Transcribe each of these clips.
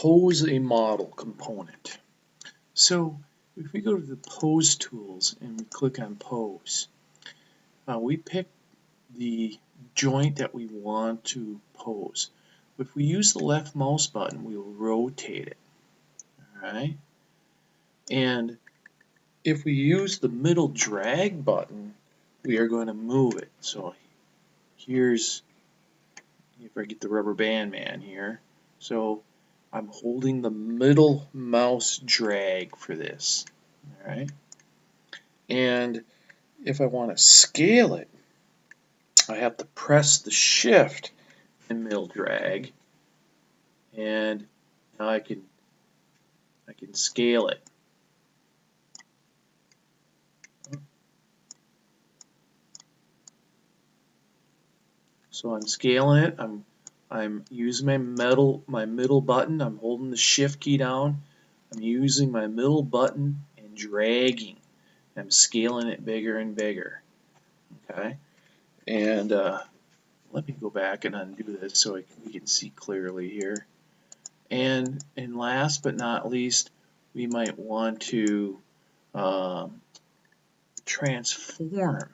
pose a model component. So if we go to the pose tools and we click on pose, we pick the joint that we want to pose. If we use the left mouse button, we will rotate it. Alright? And if we use the middle drag button, we are going to move it. So here's, if I get the rubber band man here, so I'm holding the middle mouse drag for this. Alright? And if I want to scale it, I have to press the shift and middle drag, and now I can scale it. So I'm scaling it. I'm using my middle button. I'm holding the shift key down. I'm using my middle button and dragging. I'm scaling it bigger and bigger. Okay, and let me go back and undo this so we can see clearly here. And last but not least, we might want to transform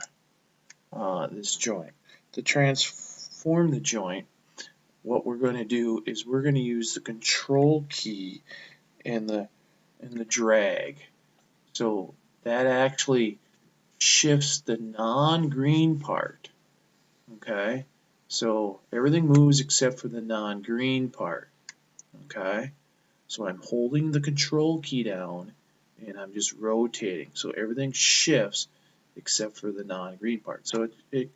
this joint. To transform the joint, what we're going to do is we're going to use the control key and the drag. So that actually shifts the non-green part. Okay, so everything moves except for the non-green part. Okay, so I'm holding the control key down and I'm just rotating, so everything shifts except for the non-green part. So it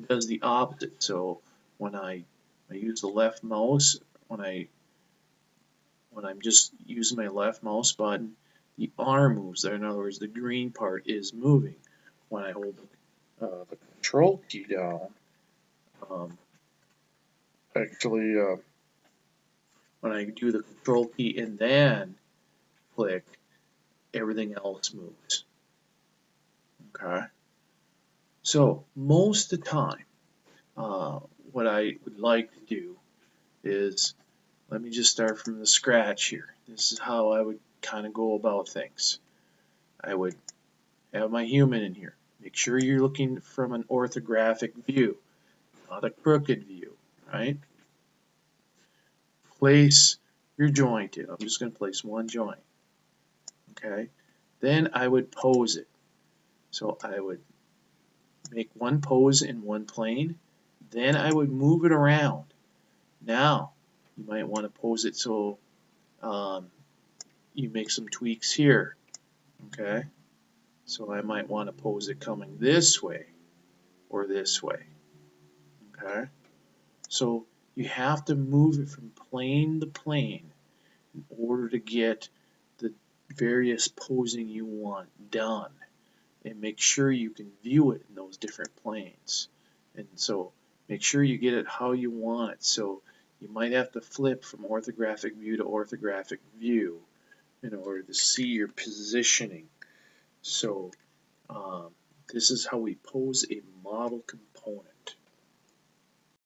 does the opposite. So when I use the left mouse, when I'm just using my left mouse button, the arm moves. In other words, the green part is moving. When I hold the control key down, when I do the control key and then click, everything else moves. Okay. So most of the time, what I would like to do is, let me just start from the scratch here. This is how I would kind of go about things. I would have my human in here. Make sure you're looking from an orthographic view, not a crooked view, right? Place your joint in. I'm just going to place one joint. Okay. Then I would pose it. So I would make one pose in one plane. Then I would move it around. Now, you might want to pose it so you make some tweaks here. Okay. So I might want to pose it coming this way or this way. Okay. So you have to move it from plane to plane in order to get the various posing you want done, and make sure you can view it in those different planes. And so make sure you get it how you want it. So you might have to flip from orthographic view to orthographic view in order to see your positioning. So this is how we pose a model component.